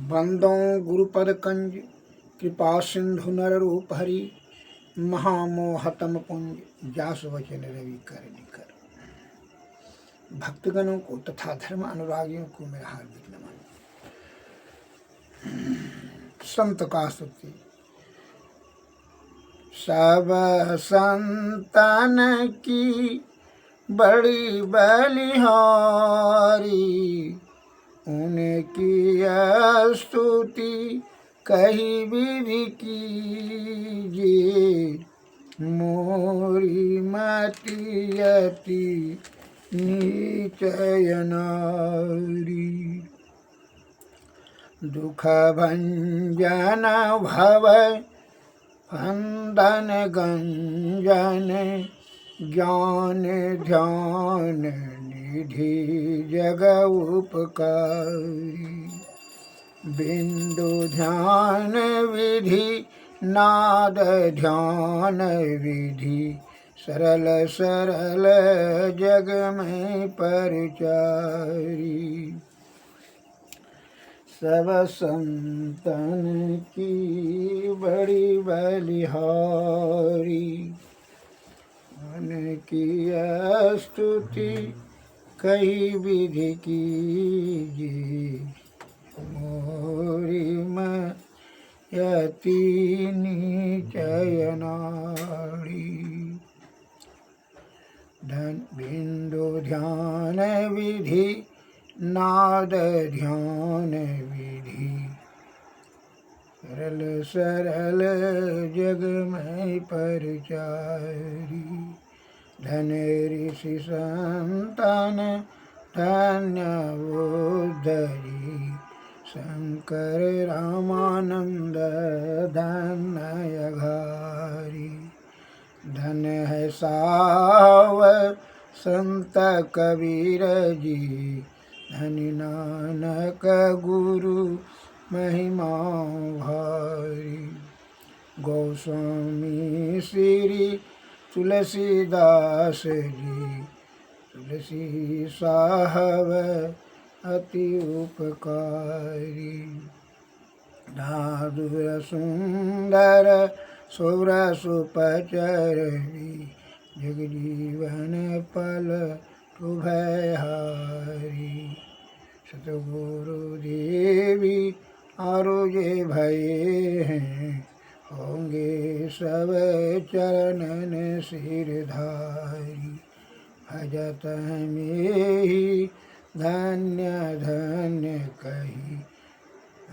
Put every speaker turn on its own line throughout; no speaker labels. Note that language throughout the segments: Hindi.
बंदों गुरुपद कंज कृपा सिंधु नर रूप हरि महामोहतम पुंज जास वचन रवि कर निकर। भक्तगणों को तथा धर्म अनुरागियों को मेरा हार्दिक नमन। संत का स्तुति। सब संतन की बड़ी बलिहारी, उनकी स्तुति कही विधि कीजिए। मोरी मति अति नीचय नारी, दुख भंजन भव फंदन गंजन, ज्ञान ध्यान निधि जग उपकारी। बिंदु ध्यान विधि नाद ध्यान विधि, सरल सरल जग में परिचारी। सब संतन की बड़ी बलिहारी, उनकी स्तुति कई विधि कीजिए। मोरी मति नीचय नारी, बिंदु ध्यान विधि नाद ध्यान विधि, सरल सरल जग में परिचारी। धन ऋषि संतान धन्य बुद्धि, शंकर रामानंद धन्य घारी। धन है साव संत कबीर जी, धनी नानक गुरु महिमा भारी। गोस्वामी श्री तुलसीदास जी, तुलसी साहब अति उपकारी। नादुर सुंदर सुर सुपचरवी, जगजीवन पल भयहारी। सतगुरु देवी आरोजे भये हैं, होंगे सब चरणन सिरधारी। भजत में ही धन्य धन्य कही,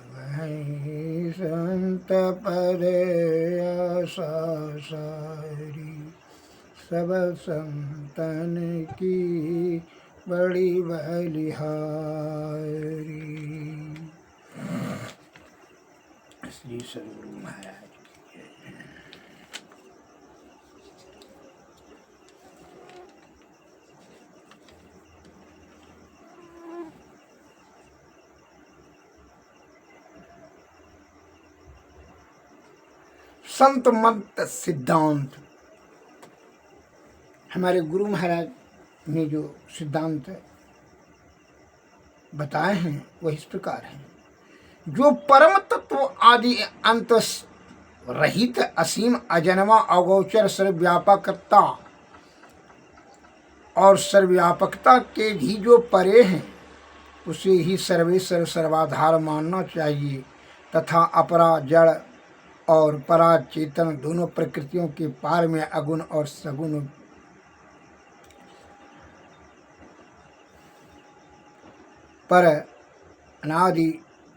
वहीं संत पद आशा सारी। सब संतन की बड़ी बलिहारी। श्री सद्गुरु महाराज की जय। संत मत सिद्धांत, हमारे गुरु महाराज ने जो सिद्धांत बताए हैं वह इस प्रकार हैं। जो परम तत्व आदि अंत रहित असीम अजन्मा अगोचर सर्वव्यापकता और सर्वव्यापकता के भी जो परे हैं, उसे ही सर्वेश्वर सर्वाधार मानना चाहिए तथा अपरा जड़ और परा चेतन दोनों प्रकृतियों के पार में अगुण और सगुण पर अनादि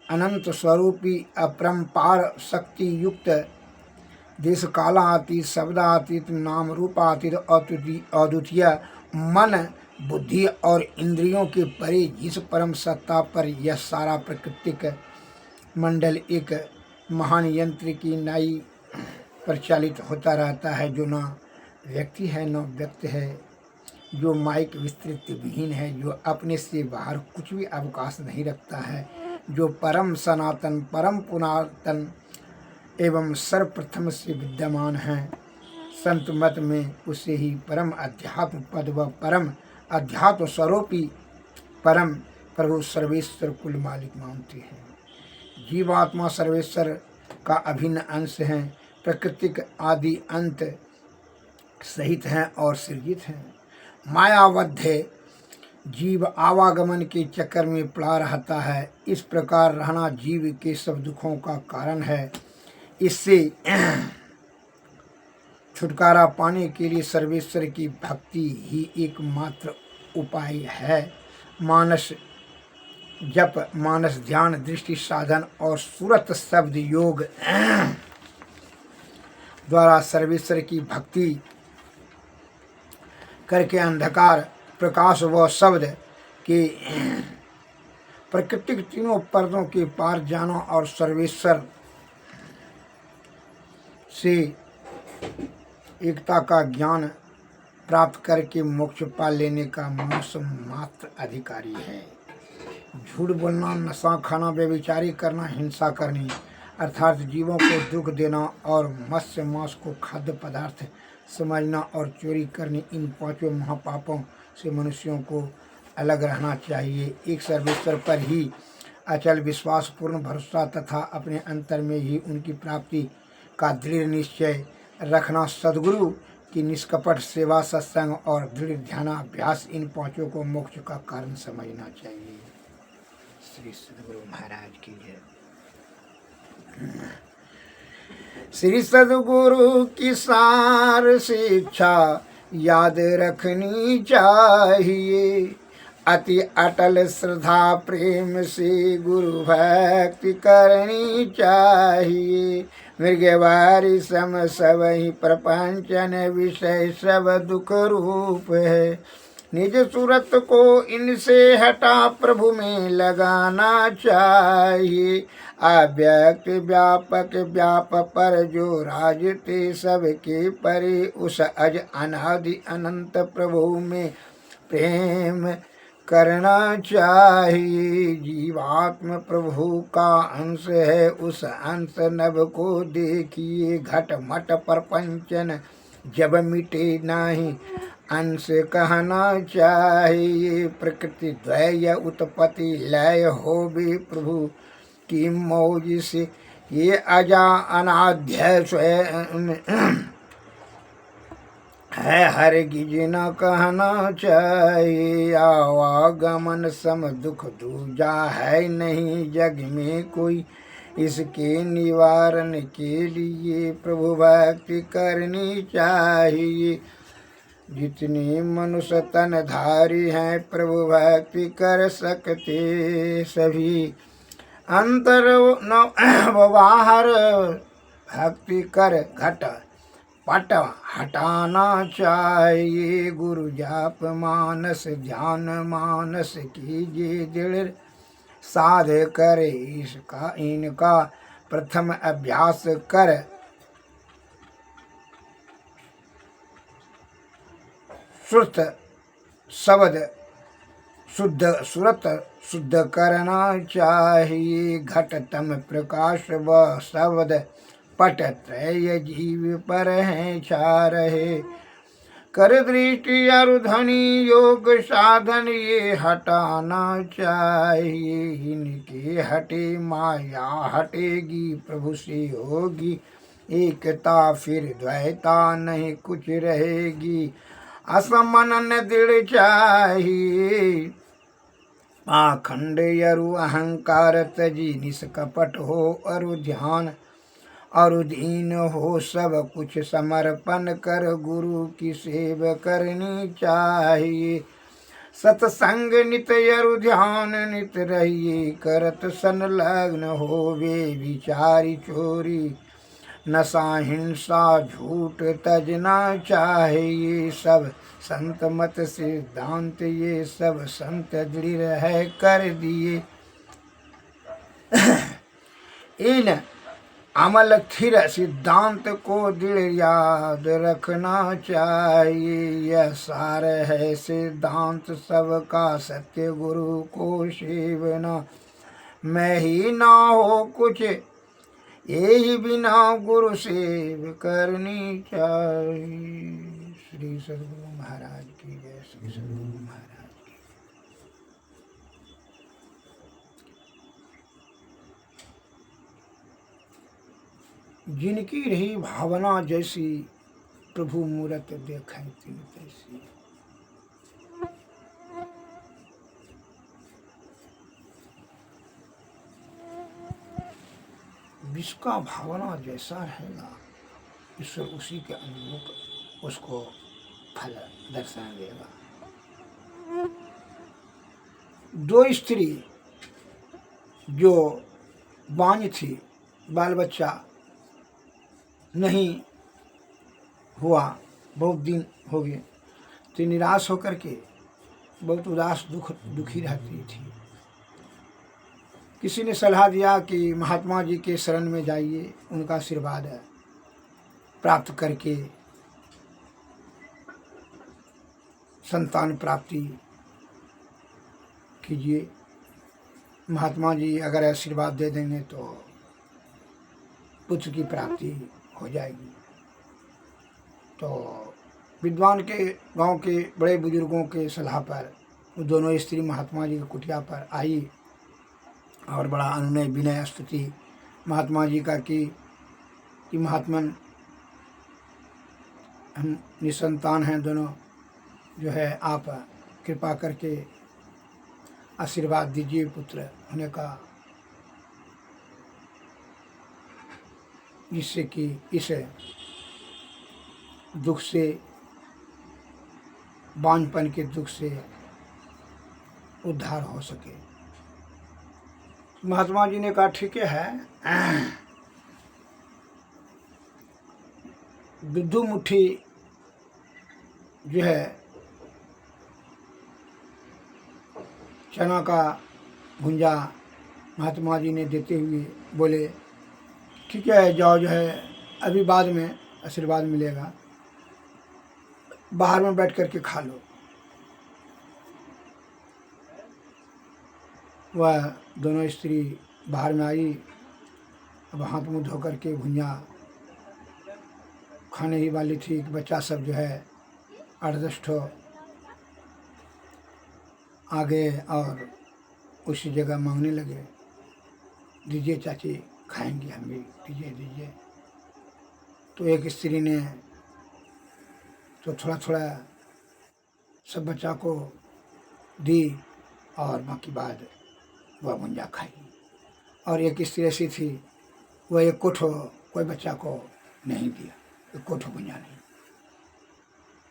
अनंत स्वरूपी अपरंपार शक्ति युक्त देश कालातीत शब्दातीत नाम रूपातीत अद्वितीय मन बुद्धि और इंद्रियों के परे जिस परम सत्ता पर यह सारा प्राकृतिक मंडल एक महान यंत्र की नाई परिचालित होता रहता है, जो न व्यक्ति है न व्यक्त है, जो माइक विस्तृत विहीन है, जो अपने से बाहर कुछ भी अवकाश नहीं रखता है, जो परम सनातन परम पुरातन एवं सर्वप्रथम से विद्यमान है। संत मत में उसे ही परम अध्यात्म पद व परम अध्यात्म स्वरूपी परम प्रभु सर्वेश्वर कुल मालिक मानते हैं। जीवात्मा सर्वेश्वर का अभिन्न अंश है, प्राकृतिक आदि अंत सहित हैं और सृजित हैं। मायाबद्ध जीव आवागमन के चक्कर में पड़ा रहता है। इस प्रकार रहना जीव के सब दुखों का कारण है। इससे छुटकारा पाने के लिए सर्वेश्वर की भक्ति ही एकमात्र उपाय है। मानस जप, मानस ध्यान, दृष्टि साधन और सूरत शब्द योग द्वारा सर्वेश्वर की भक्ति करके अंधकार, प्रकाश व शब्द के प्राकृतिक तीनों पर्दों के पार जाना और सर्वेश्वर से एकता का ज्ञान प्राप्त करके मोक्ष पा लेने का मनुष्य मात्र अधिकारी है। झूठ बोलना, नशा खाना, व्यभिचारी करना, हिंसा करनी अर्थात जीवों को दुख देना और मत्स्य मांस को खाद्य पदार्थ समझना और चोरी करनी, इन पांचों महापापों से मनुष्यों को अलग रहना चाहिए। एक सर्वेश्वर पर ही अचल विश्वास, पूर्ण भरोसा तथा अपने अंतर में ही उनकी प्राप्ति का दृढ़ निश्चय रखना, सद्गुरु की निष्कपट सेवा, सत्संग और दृढ़ ध्यानाभ्यास, इन पांचों को मोक्ष का कारण समझना चाहिए। श्री सद्गुरु महाराज की जय। श्री सद्गुरु की सार शिक्षा याद रखनी चाहिए। अति अटल श्रद्धा प्रेम से गुरु भक्ति करनी चाहिए। मृगवारी सम सब ही प्रपंचन विषय सब दुख रूप है। निज सूरत को इनसे हटा प्रभु में लगाना चाहिए। अव्यक्त व्यापक व्याप पर जो राजते सबके परे, उस अज अनादि अनंत प्रभु में प्रेम करना चाहिए। जीवात्म प्रभु का अंश है, उस अंश नभ को देखिए। घट मट प्रपंचन जब मिटे नाही, अंश कहना चाहिए। प्रकृति द्वय उत्पत्ति लय हो भी प्रभु की मौज से, ये अजा अनाध्य स्वयं है हरगिज न कहना चाहिए। आवागमन सम दुख दूजा है नहीं जग में कोई, इसके निवारण के लिए प्रभु भक्ति करनी चाहिए। जितने मनुष्य तनधारी हैं प्रभु भक्ति कर सकते सभी, अंतर न बाहर भक्ति कर घट पट हटाना चाहिए। गुरु जाप मानस ध्यान मानस कीजिए दृढ़ साध कर, इसका इनका प्रथम अभ्यास कर। श्रुत शब्द शुद्ध सूरत शुद्ध करना चाहिए। घट तम प्रकाश व शब्द पट त्रय जीव पर है छा रहे। कर दृष्टि अरुधनी योग साधन ये हटाना चाहिए। इनके हटे माया हटेगी, प्रभु से होगी एकता, फिर द्वैता नहीं कुछ रहेगी। असमनन दृढ़ चाहिए, पाखंड अरु अहंकार तजी, निष्कपट हो अरु ध्यान अरु दीन हो, सब कुछ समर्पण कर गुरु की सेवा करनी चाहिए। सत्संग नित अरु ध्यान नित रहिए, करत संलग्न होवे विचारी चोरी। नशा हिंसा झूठ तजना चाहिए, सब संत मत सिद्धांत ये सब संत दृढ़ है कर दिए। इन अमल स्थिर सिद्धांत को दृढ़ याद रखना चाहिए। यह सार है सिद्धांत सबका, सत्य गुरु को सेवना। मैं ही ना हो कुछ यही बिना गुरु सेव करनी चाहिए। श्री सद्गुरु महाराज की जय। श्री सद्गुरु महाराज की। जिनकी रही भावना जैसी, प्रभु मूरत देखें तिन तैसी। जिसका भावना जैसा रहेगा, ईश्वर उसी के अनुरूप उसको फल दर्शन देगा। दो स्त्री जो बांझ थी, बाल बच्चा नहीं हुआ, बहुत दिन हो गए, तो निराश होकर के बहुत उदास दुखी रहती थी। किसी ने सलाह दिया कि महात्मा जी के शरण में जाइए, उनका आशीर्वाद प्राप्त करके संतान प्राप्ति कीजिए। महात्मा जी अगर आशीर्वाद दे देंगे तो पुत्र की प्राप्ति हो जाएगी। तो विद्वान के गांव के बड़े बुजुर्गों के सलाह पर दोनों स्त्री महात्मा जी की कुटिया पर आई और बड़ा अनुनय विनय स्तुति महात्मा जी का की कि महात्मन, हम निसंतान हैं दोनों, जो है आप कृपा करके आशीर्वाद दीजिए पुत्र होने का, जिससे कि इस दुख से, बांझपन के दुख से उद्धार हो सके। महात्मा जी ने कहा ठीक है, दुधु मुट्ठी जो है चना का भुंजा महात्मा जी ने देते हुए बोले ठीक है, जाओ जो है अभी बाद में आशीर्वाद मिलेगा, बाहर में बैठ करके खा लो। वह दोनों स्त्री बाहर में आई, अब हाथ मुँह धो करके भुंजा खाने ही वाली थी कि बच्चा सब जो है 8-10 ठो आ गए और उसी जगह मांगने लगे, दीजिए चाची, खाएंगे हम भी, दीजिए दीजिए। तो एक स्त्री ने तो थोड़ा थोड़ा सब बच्चा को दी और बाकी बाद वह भुंजा खाई। और एक स्त्री ऐसी थी, वह एक कोठो कोई बच्चा को नहीं दिया, एक कोठो भुंजा नहीं,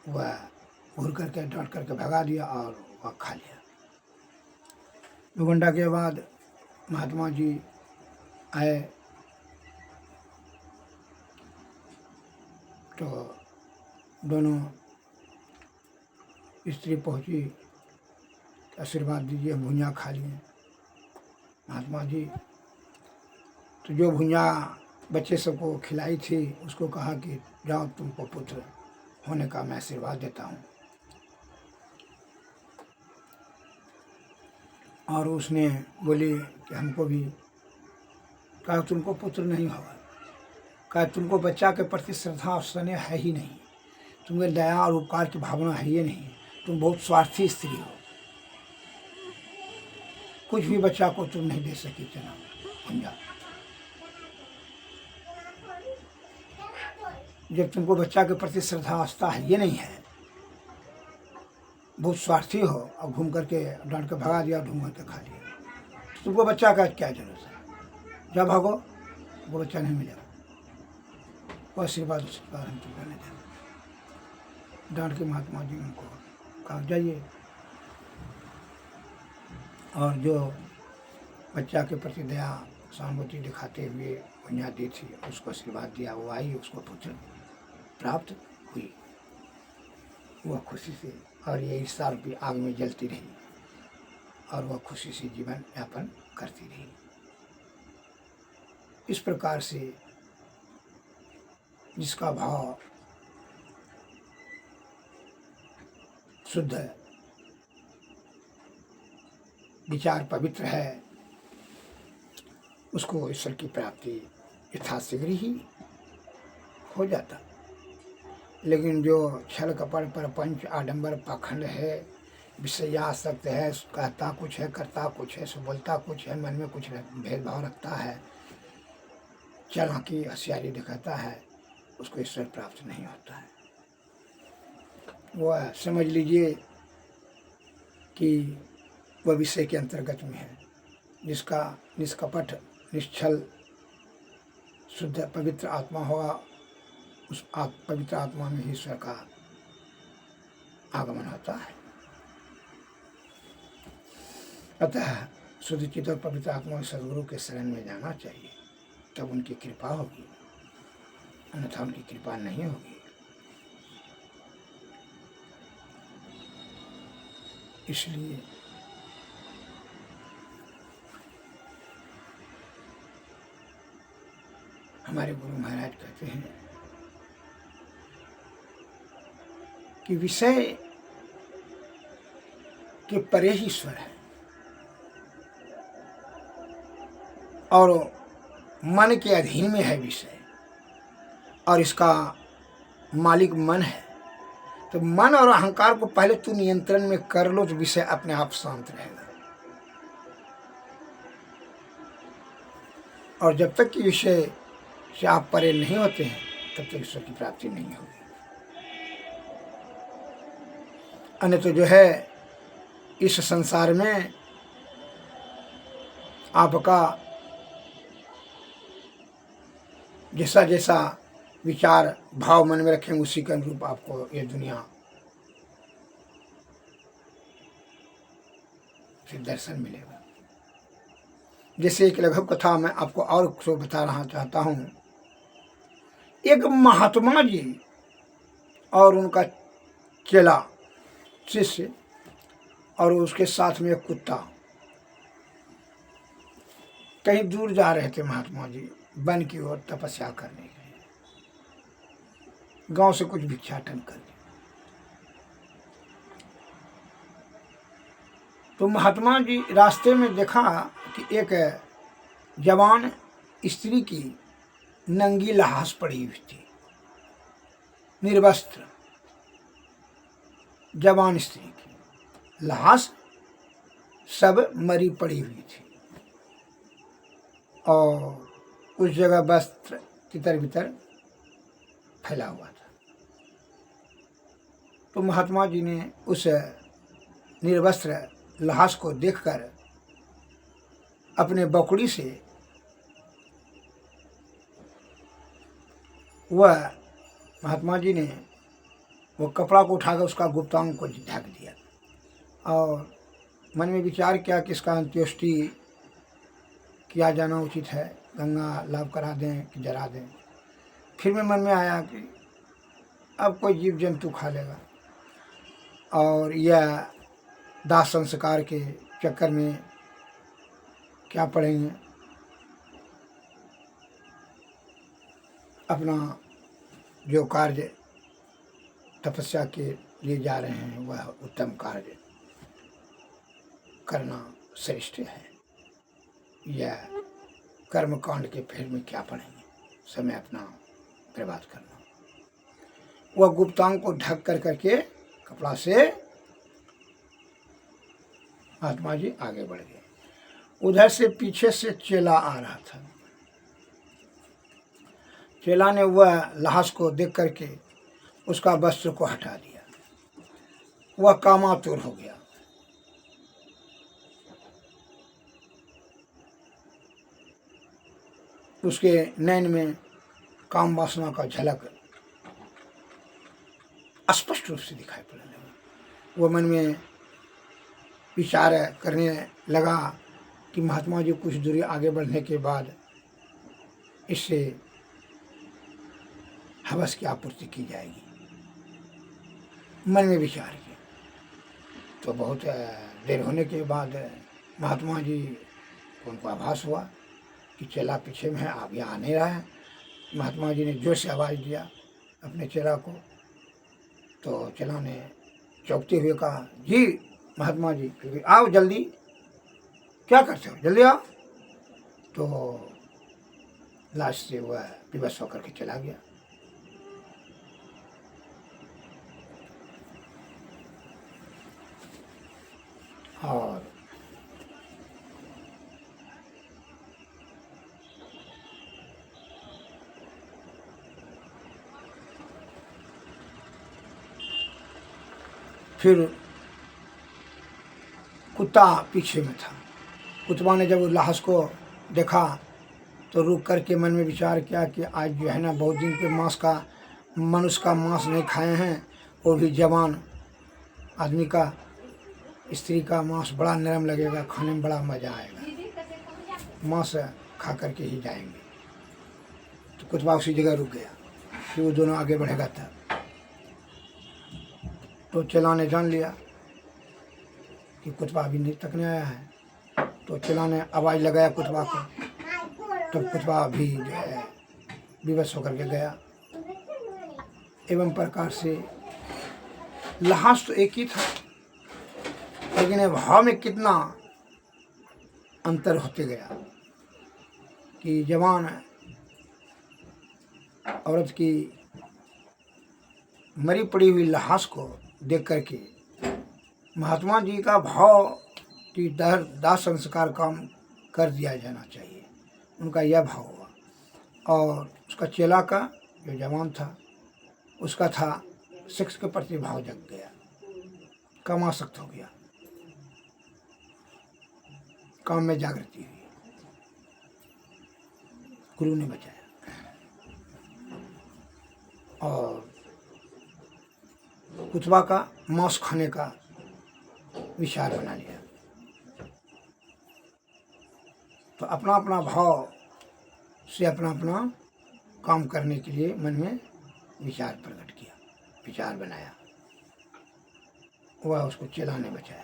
वह घूर करके डांट करके भगा दिया और वह खा लिया। 2 घंटा के बाद महात्मा जी आए तो दोनों स्त्री पहुंची, आशीर्वाद दीजिए, भुंजा खा लिए। महात्मा जी तो जो भुंजा बच्चे सबको खिलाई थी उसको कहा कि जाओ, तुमको पुत्र होने का मैं आशीर्वाद देता हूँ। और उसने बोली कि हमको भी, कहा तुमको पुत्र नहीं होगा, कहा तुमको बच्चा के प्रति श्रद्धा और स्नेह है ही नहीं, तुम्हें दया और उपकार की भावना है ही नहीं, तुम बहुत स्वार्थी स्त्री हो, कुछ भी बच्चा को तुम नहीं दे सकी चना भुंजा। जब तुमको बच्चा के प्रति श्रद्धा आस्था है ये नहीं है, बहुत स्वार्थी हो और घूम करके डांट के भगा दिया, ढूंढ करके खा लिया, तो तुमको बच्चा का क्या जरूरत है, जब भागो वो बच्चा नहीं मिलेगा, वो आशीर्वाद हम तुमको नहीं देंगे। डांट के महात्मा जी उनको कहा जाइए, और जो बच्चा के प्रति दया सहानुभूति दिखाते हुए भुंजा दी थी उसको आशीर्वाद दिया, वो आई, उसको पुत्र प्राप्त हुई, वह खुशी से, और ये 1 साल भी आग में जलती रही और वह खुशी से जीवन यापन करती रही। इस प्रकार से जिसका भाव शुद्ध है, विचार पवित्र है, उसको ईश्वर की प्राप्ति यथाशीघ्र ही हो जाता। लेकिन जो छल कपट प्रपंच आडंबर पाखंड है, विषयासक्त है, कहता कुछ है करता कुछ है, बोलता कुछ है, मन में कुछ भेदभाव रखता है, चालाकी होशियारी दिखाता है, उसको ईश्वर प्राप्त नहीं होता है। वह समझ लीजिए कि वह विषय के अंतर्गत में है। जिसका निष्कपट निश्चल शुद्ध पवित्र आत्मा होगा, उस पवित्र आत्मा में ही ईश्वर का आगमन होता है। अतः शुद्ध चित्त और पवित्र आत्मा सदगुरु के शरण में जाना चाहिए, तब उनकी कृपा होगी, अन्यथा उनकी कृपा नहीं होगी। इसलिए हमारे गुरु महाराज कहते हैं कि विषय के परे ही ईश्वर है और मन के अधीन में है विषय, और इसका मालिक मन है। तो मन और अहंकार को पहले तू नियंत्रण में कर लो, तो विषय अपने आप शांत रहेगा। और जब तक कि विषय से आप परे नहीं होते हैं, तब तक ईश्वर की प्राप्ति नहीं होगी। अन्य तो जो है इस संसार में आपका जैसा जैसा विचार भाव मन में रखेंगे, उसी के अनुरूप आपको ये दुनिया से दर्शन मिलेगा। जैसे एक लघु कथा मैं आपको और सो बता रहा चाहता हूँ। एक महात्मा जी और उनका चेला शिष्य और उसके साथ में एक कुत्ता कहीं दूर जा रहे थे। महात्मा जी वन की ओर तपस्या करने के लिए, गांव से कुछ भिक्षाटन करने। तो महात्मा जी रास्ते में देखा कि एक जवान स्त्री की नंगी लाश पड़ी हुई थी, निर्वस्त्र जवान स्त्री की लाश सब मरी पड़ी हुई थी और उस जगह वस्त्र तितर बितर फैला हुआ था। तो महात्मा जी ने उस निर्वस्त्र लाश को देखकर अपने बकुड़ी से वह महात्मा जी ने वो कपड़ा को उठाकर उसका गुप्तांग को ढक दिया और मन में विचार किया कि इसका अंत्येष्टि किया जाना उचित है, गंगा लाभ करा दें कि जला दें। फिर में मन में आया कि अब कोई जीव जंतु खा लेगा और यह दाह संस्कार के चक्कर में क्या पड़ेंगे, अपना जो कार्य तपस्या के लिए जा रहे हैं वह उत्तम कार्य करना श्रेष्ठ है। यह कर्म कांड के फेर में क्या पड़ेंगे, समय अपना बर्बाद करना। वह गुप्तांग को ढक कर करके कपड़ा से महात्मा जी आगे बढ़ गए। उधर से पीछे से चेला आ रहा था। चेला ने वह लाश को देख करके उसका वस्त्र को हटा दिया। वह कामातुर हो गया। उसके नैन में काम वासना का झलक स्पष्ट रूप से दिखाई पड़ने लगा। वो मन में विचार करने लगा कि महात्मा जी कुछ दूरी आगे बढ़ने के बाद इससे हवस की आपूर्ति की जाएगी। मन में विचार किया तो बहुत देर होने के बाद महात्मा जी को उनको आभास हुआ कि चेला पीछे में है, आगे आ नहीं रहा है। महात्मा जी ने जोर से आवाज़ दिया अपने चेला को, तो चेला ने चौंकते हुए कहा, जी महात्मा जी आओ जल्दी, क्या करते हो, जल्दी आओ। तो लाश से वह विवश होकर के चला गया। और फिर कुत्ता पीछे में था। कुतबा ने जब लाश को देखा तो रुक कर के मन में विचार किया कि आज जो है ना बहुत दिन के मनुष्य का मांस नहीं खाए हैं, और भी जवान आदमी का, स्त्री का मांस बड़ा नरम लगेगा, खाने में बड़ा मज़ा आएगा, मांस खा करके ही जाएंगे। तो कुतबा उसी जगह रुक गया। फिर वो दोनों आगे बढ़ेगा था। तो चेला ने जान लिया कि कुतबा अभी नहीं तक नहीं आया है। तो चेला ने आवाज़ लगाया कुतबा को, तब कुतबा भी जो है विवश होकर के गया। एवं प्रकार से लाश तो एक ही था, लेकिन भाव में कितना अंतर होते गया कि जवान औरत की मरी पड़ी हुई लाश को देख करके महात्मा जी का भाव कि दाह संस्कार काम कर दिया जाना चाहिए, उनका यह भाव हुआ। और उसका चेला का जो जवान था उसका था सेक्स के प्रति भाव जग गया, कामासक्त हो गया, काम में जागृति हुई। गुरु ने बचाया और कुतबा का मांस खाने का विचार बना लिया। तो अपना अपना भाव से अपना अपना काम करने के लिए मन में विचार प्रकट किया, विचार बनाया, वह उसको चेला ने बचाया।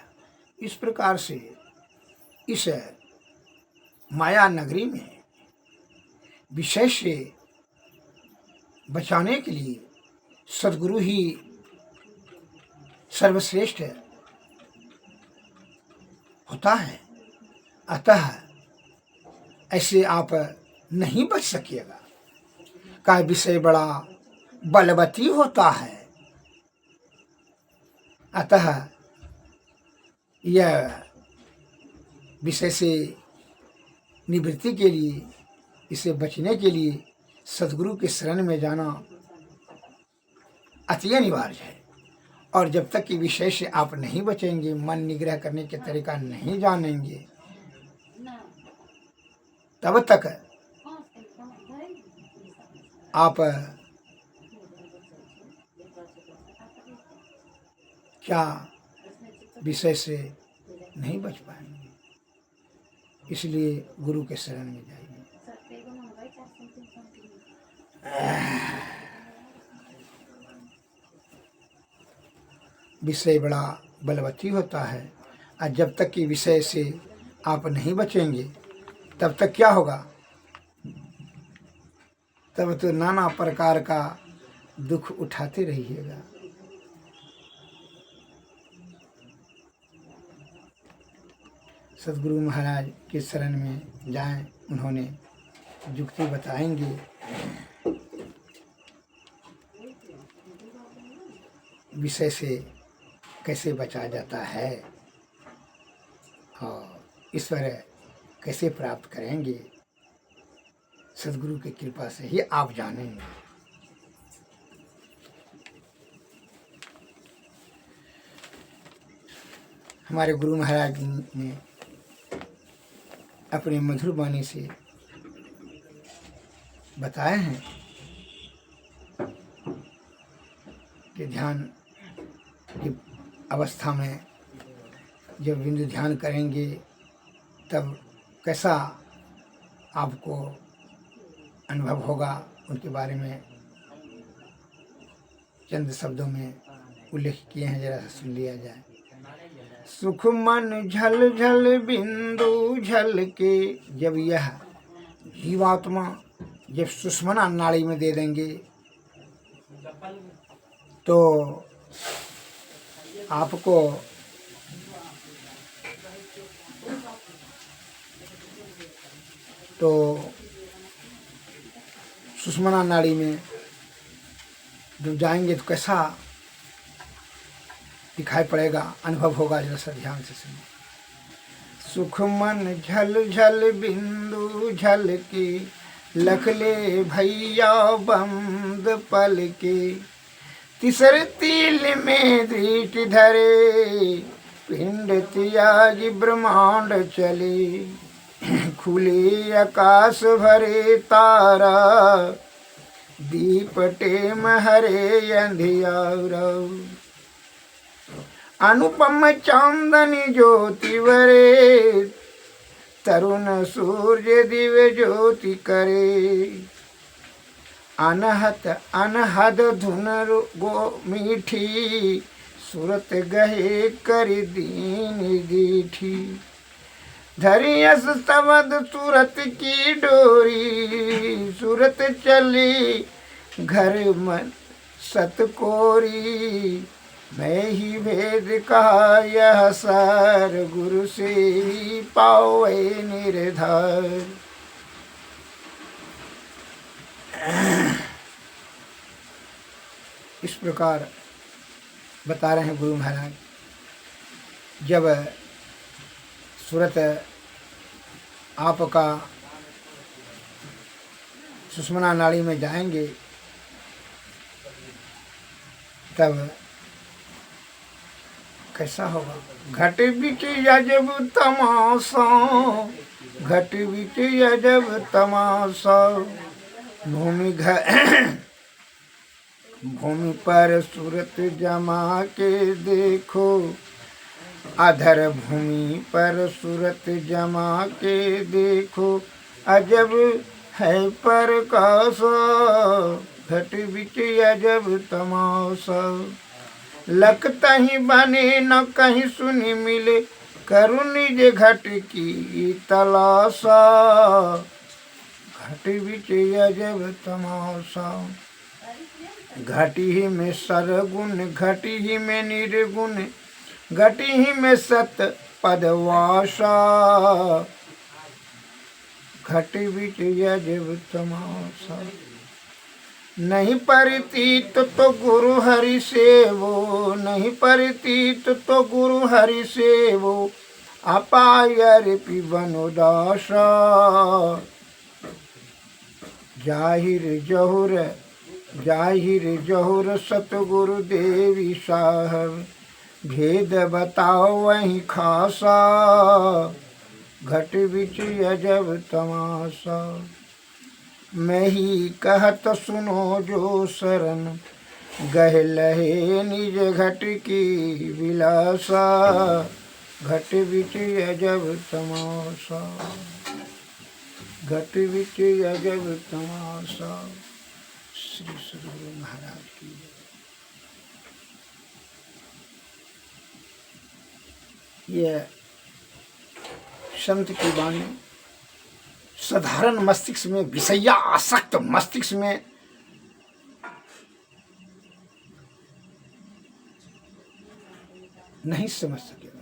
इस प्रकार से इस माया नगरी में विषय से बचाने के लिए सद्गुरु ही सर्वश्रेष्ठ होता है। अतः ऐसे आप नहीं बच सकिएगा। का विषय बड़ा बलवती होता है, अतः यह विषय से निवृत्ति के लिए, इसे बचने के लिए सद्गुरु के शरण में जाना अति अनिवार्य है। और जब तक कि विषय से आप नहीं बचेंगे, मन निग्रह करने के तरीका नहीं जानेंगे, तब तक आप क्या विषय से नहीं बच पाएंगे। इसलिए गुरु के शरण में जाइए। विषय बड़ा बलवती होता है, और जब तक कि विषय से आप नहीं बचेंगे तब तक क्या होगा, तब तो नाना प्रकार का दुख उठाते रहिएगा। सद्गुरु महाराज के शरण में जाएं, उन्होंने युक्ति बताएंगे। विषय से कैसे बचा जाता है और ईश्वर कैसे प्राप्त करेंगे, सद्गुरु की कृपा से ही आप जानेंगे। हमारे गुरु महाराज ने अपने मधुर वाणी से बताए हैं कि ध्यान की अवस्था में जब बिंदु ध्यान करेंगे तब कैसा आपको अनुभव होगा, उनके बारे में चंद शब्दों में उल्लेख किए हैं, जरा सुन लिया जाए। सुख मन झल झल बिंदु झल के, जब यह जीवात्मा जब सुषमना नाड़ी में दे देंगे तो आपको सुषमना नाड़ी में जब जाएंगे तो कैसा दिखाई पड़ेगा, अनुभव होगा, जरा सा ध्यान से सुनिए। सुख मन झल झल बिंदु झल के, लख ले भैया बंद पल के, तीसरे तिल में दृष्टि धरे, पिंड त्यागी ब्रह्मांड चले। खुले आकाश भरे तारा, दीपटे महरे अंधियारा। अनुपम चांदनी ज्योति वरे, तरुण सूर्य दिव्य ज्योति करे। अनहत अनहद धुन गो मीठी, सूरत गहे कर दीन दीठी। धरियस तवद सूरत की डोरी, सूरत चली घर मन सतकोरी। मैं ही भेद कहा यह सार, गुरु से पावे निर्धार। इस प्रकार बता रहे हैं गुरु महाराज। जब सूरत आपका सुषुम्ना नाड़ी में जाएंगे तब कैसा होगा। घट बिच अजब तमाशा, घट बिच अजब तमाशा। भूमि पर सूरत जमा के देखो, अधर भूमि पर सूरत जमा के देखो। अजब है प्रकाशा, घट बिच अजब तमाशा। लगता ही बने न कहीं सुनी मिले, करूँ निज घट की तलाशा। घट बिच अजब तमाशा। घटी ही में सरगुण, घटी ही में निर्गुण, घटी ही में सत पदवासा। घट बिच अजब तमाशा। नहीं परितीत तो गुरु हरि सेवो, नहीं परितीत तो गुरु हरि सेवो। अपायर पिबन उदासा। जाहिर जहुर, जाहिर जहुर सतगुरु देवी साहब। भेद बताओ वहीं खासा, घट बिच अजब तमाशा। मैं ही कहत सुनो जो शरण, गह लहे निज घट की विलासा। घट बिच अजब तमाशा, घट बिच अजब तमाशा। श्री सद्गुरु महाराज की। यह संत की वाणी साधारण मस्तिष्क में, विषया आसक्त मस्तिष्क में नहीं समझ सकेगा।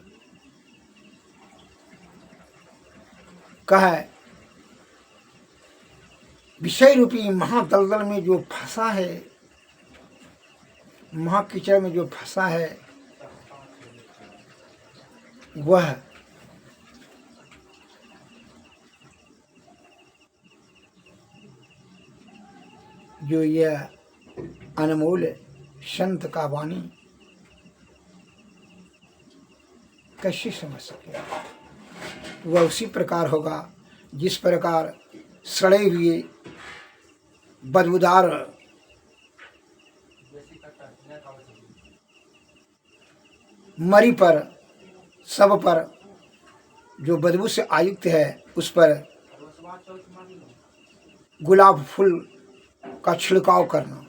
कहा है विषय रूपी महादलदल में जो फंसा है, महाकीचड़ में जो फंसा है, वह जो यह अनमोल संत का वाणी कैसे समझ सकेगा। वह उसी प्रकार होगा जिस प्रकार सड़े हुए बदबूदार मरी पर, सब पर जो बदबू से आयुक्त है, उस पर गुलाब फूल का छिड़काव करना,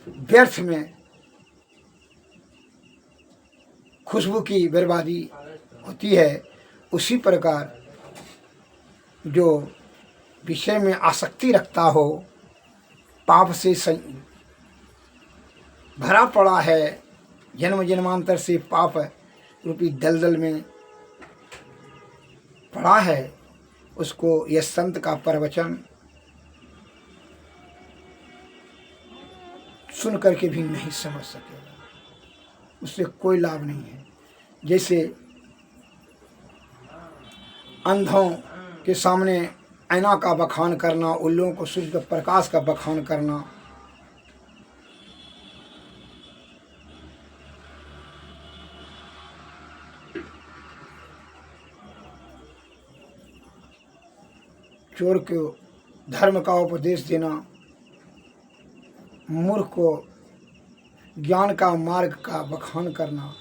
व्यर्थ में खुशबू की बर्बादी होती है। उसी प्रकार जो विषय में आसक्ति रखता हो, पाप से भरा पड़ा है, जन्म जन्मांतर से पाप रूपी दलदल में पड़ा है, उसको यह संत का प्रवचन सुन करके भी नहीं समझ सकेगा, उससे कोई लाभ नहीं है। जैसे अंधों के सामने ऐना का बखान करना, उल्लुओं को सूर्य के प्रकाश का बखान करना, चोर को धर्म का उपदेश देना, मूर्ख को ज्ञान का मार्ग का बखान करना,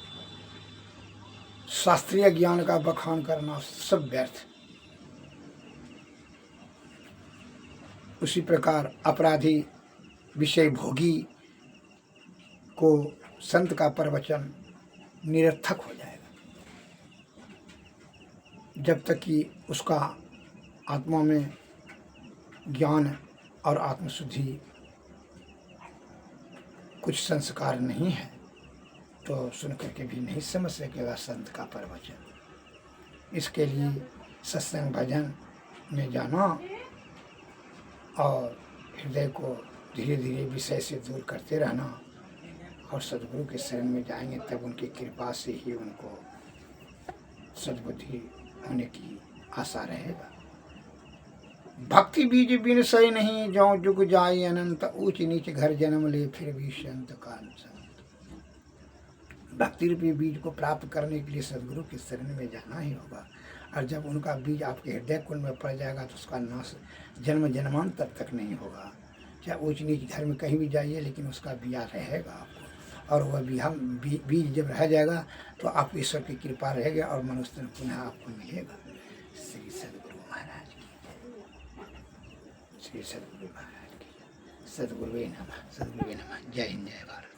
शास्त्रीय ज्ञान का बखान करना, सब व्यर्थ। उसी प्रकार अपराधी विषय भोगी को संत का प्रवचन निरर्थक हो जाएगा, जब तक कि उसका आत्मा में ज्ञान और आत्मशुद्धि कुछ संस्कार नहीं है, तो सुन करके भी नहीं समझ सकेगा संत का प्रवचन। इसके लिए सत्संग भजन में जाना और हृदय को धीरे धीरे विषय से दूर करते रहना, और सद्गुरु के शरण में जाएंगे तब उनकी कृपा से ही उनको सद्बुद्धि होने की आशा रहेगा। भक्ति बीज बिन सही नहीं, जो जुग जाए अनंत, ऊंच नीच घर जन्म ले फिर भी संत का संत। भक्ति रूपी बीज को प्राप्त करने के लिए सद्गुरु के शरण में जाना ही होगा, और जब उनका बीज आपके हृदय कुंड में पड़ जाएगा तो उसका नाश जन्म जन्मांतर तक नहीं होगा। चाहे ऊंच नीच घर में कहीं भी जाइए, लेकिन उसका बिया रहेगा आपको, और वह बीज जब रह जाएगा तो आपको ईश्वर की कृपा रहेगी और मनुष्य पुनः आपको मिलेगा। श्री सद्गुरु महाराज की, श्री सद्गुरु महाराज की, सद्गुरुवे नमः, सद्गुरुवे नमः। जय हिंद, जय भारत।